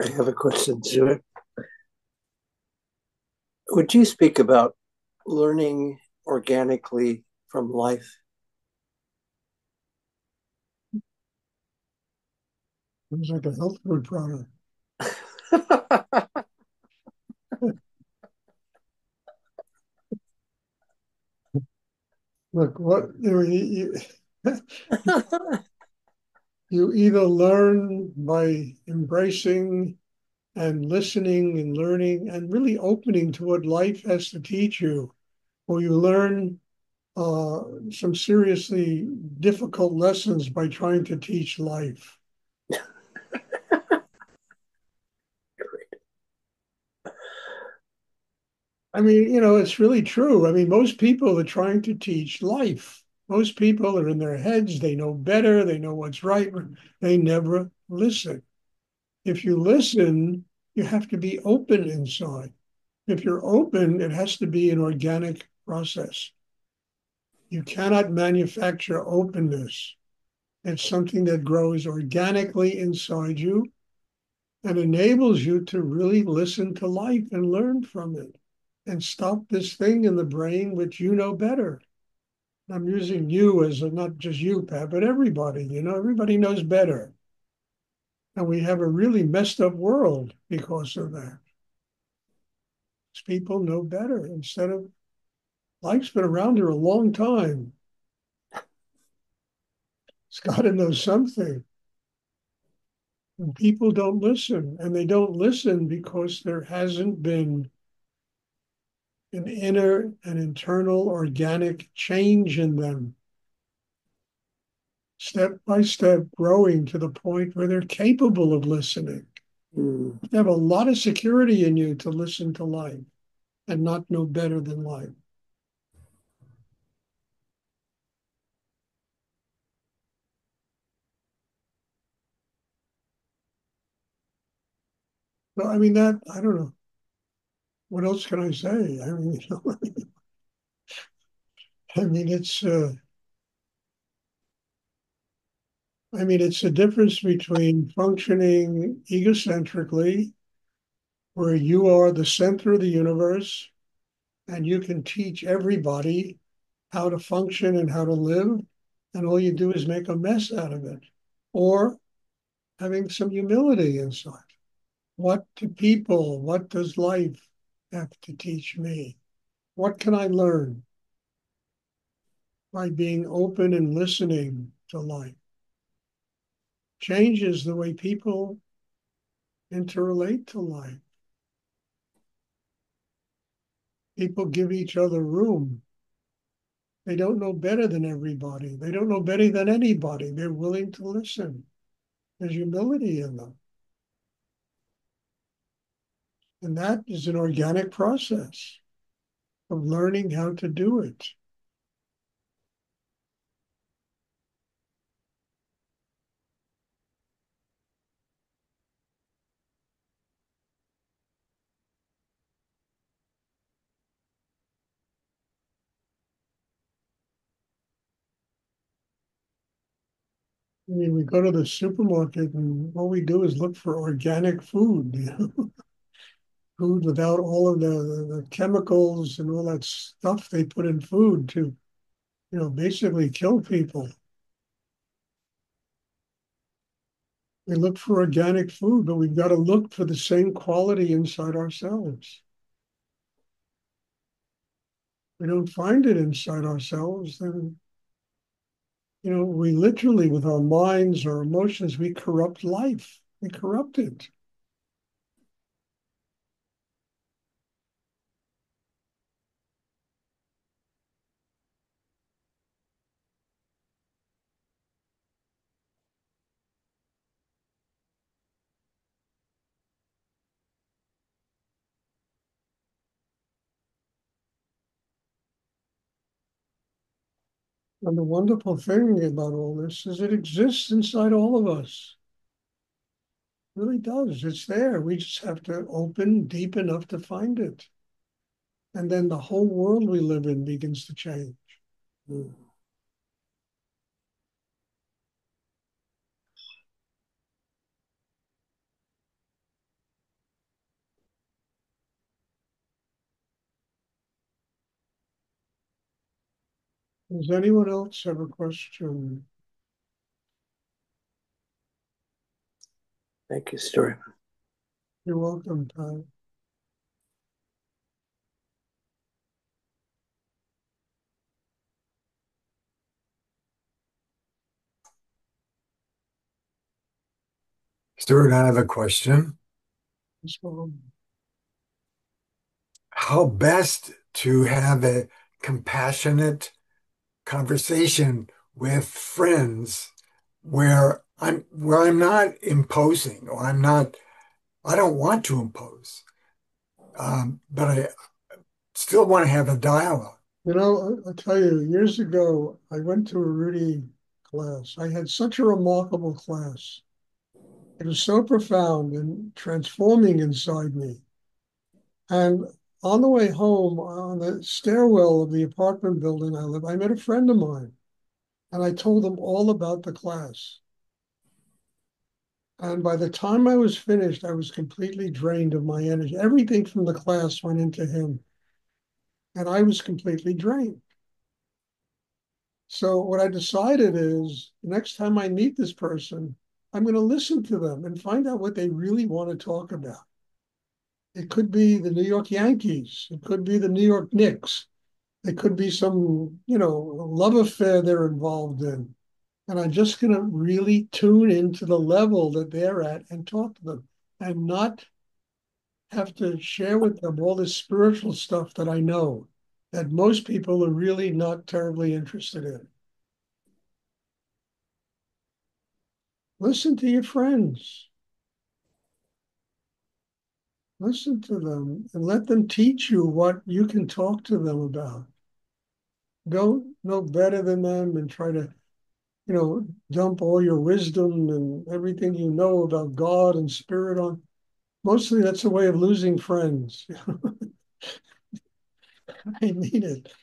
I have a question, Stuart. Would you speak about learning organically from life? It's like a health food product. Look, what you either learn by embracing and listening and learning and really opening to what life has to teach you, or you learn uh, some seriously difficult lessons by trying to teach life. I mean, it's really true. I mean, most people are trying to teach life. Most people are in their heads. They know better. They know what's right. They never listen. If you listen, you have to be open inside. If you're open, it has to be an organic process. You cannot manufacture openness. It's something that grows organically inside you and enables you to really listen to life and learn from it and stop this thing in the brain which you know better. I'm using you as not just you, Pat, but everybody. Everybody knows better. And we have a really messed up world because of that. People know better instead of life's been around here a long time. It's got to know something. And people don't listen, and they don't listen because there hasn't been an inner and internal organic change in them, step by step growing to the point where they're capable of listening. Hmm. You have a lot of security in you to listen to life and not know better than life. So, I mean, that, I don't know. What else can I say? I mean, I mean, it's the difference between functioning egocentrically, where you are the center of the universe and you can teach everybody how to function and how to live, and all you do is make a mess out of it, or having some humility inside. What does life have to teach me? What can I learn by being open and listening to life? Changes the way people interrelate to life. People give each other room. They don't know better than everybody. They don't know better than anybody. They're willing to listen. There's humility in them. And that is an organic process of learning how to do it. I mean, we go to the supermarket and all we do is look for organic food, food without all of the chemicals and all that stuff they put in food to, basically kill people. We look for organic food, but we've got to look for the same quality inside ourselves. We don't find it inside ourselves, then, we literally, with our minds, our emotions, we corrupt life. We corrupt it. And the wonderful thing about all this is it exists inside all of us. It really does. It's there. We just have to open deep enough to find it. And then the whole world we live in begins to change. Hmm. Does anyone else have a question? Thank you, Stuart. You're welcome, Ty. Stuart, I have a question. So, How best to have a compassionate conversation with friends where I'm not imposing or I don't want to impose, but I still want to have a dialogue. I'll tell you, years ago, I went to a Rudy class. I had such a remarkable class. It was so profound and transforming inside me. And on the way home, on the stairwell of the apartment building I live, I met a friend of mine, and I told him all about the class. And by the time I was finished, I was completely drained of my energy. Everything from the class went into him, and I was completely drained. So what I decided is the next time I meet this person, I'm going to listen to them and find out what they really want to talk about. It could be the New York Yankees. It could be the New York Knicks. It could be some, love affair they're involved in. And I'm just going to really tune into the level that they're at and talk to them and not have to share with them all this spiritual stuff that I know that most people are really not terribly interested in. Listen to your friends. Listen to them and let them teach you what you can talk to them about. Don't know better than them and try to, dump all your wisdom and everything you know about God and spirit on. Mostly that's a way of losing friends. I mean it.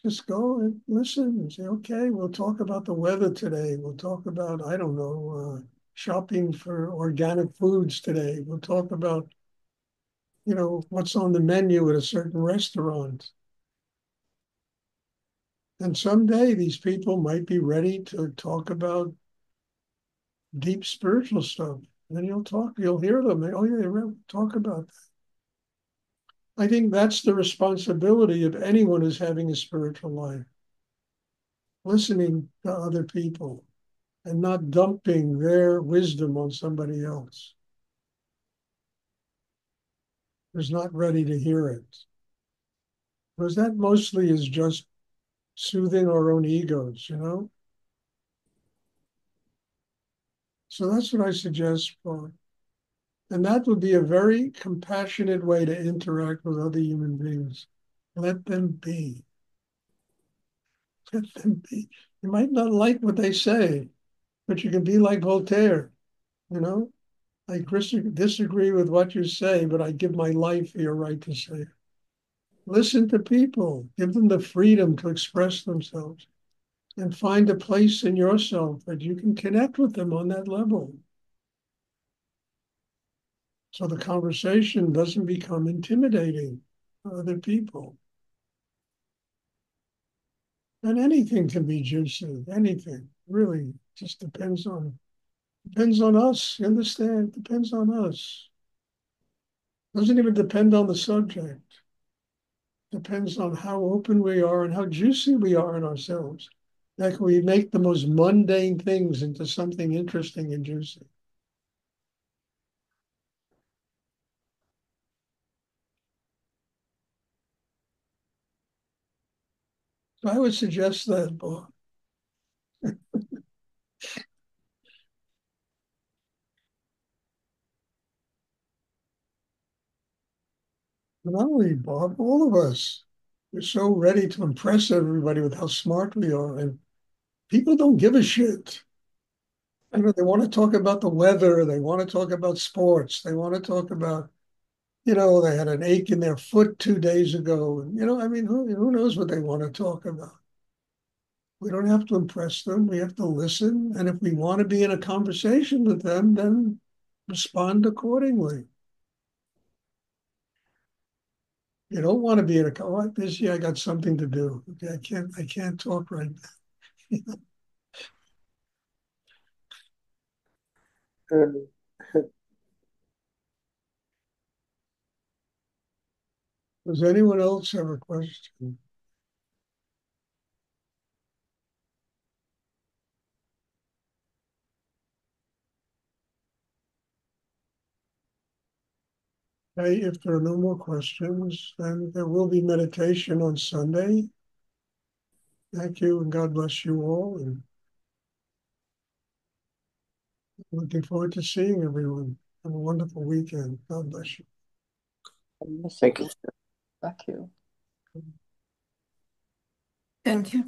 Just go and listen and say, okay, we'll talk about the weather today. We'll talk about, I don't know, shopping for organic foods today. We'll talk about, what's on the menu at a certain restaurant. And someday these people might be ready to talk about deep spiritual stuff. And you'll hear them. Oh, yeah, they really talk about that. I think that's the responsibility of anyone who's having a spiritual life, listening to other people and not dumping their wisdom on somebody else who's not ready to hear it. Because that mostly is just soothing our own egos. So that's what I suggest for. And that would be a very compassionate way to interact with other human beings. Let them be. Let them be. You might not like what they say, but you can be like Voltaire, you know? I disagree with what you say, but I give my life for your right to say it. Listen to people, give them the freedom to express themselves, and find a place in yourself that you can connect with them on that level. So the conversation doesn't become intimidating to other people. And anything can be juicy, anything, really. Just depends on us. You understand? Depends on us. Doesn't even depend on the subject. Depends on how open we are and how juicy we are in ourselves. Like we make the most mundane things into something interesting and juicy. So I would suggest that book. Not only Bob, all of us. We're so ready to impress everybody with how smart we are, and people don't give a shit. They want to talk about the weather. They want to talk about sports. They want to talk about, they had an ache in their foot 2 days ago. And, who knows what they want to talk about? We don't have to impress them. We have to listen. And if we want to be in a conversation with them, then respond accordingly. You don't want to be in a car. Oh, busy. I got something to do. Okay, I can't talk right now. Uh, Does anyone else have a question? Okay, if there are no more questions, then there will be meditation on Sunday. Thank you, and God bless you all. And looking forward to seeing everyone. Have a wonderful weekend. God bless you. Thank you. Thank you. Thank you.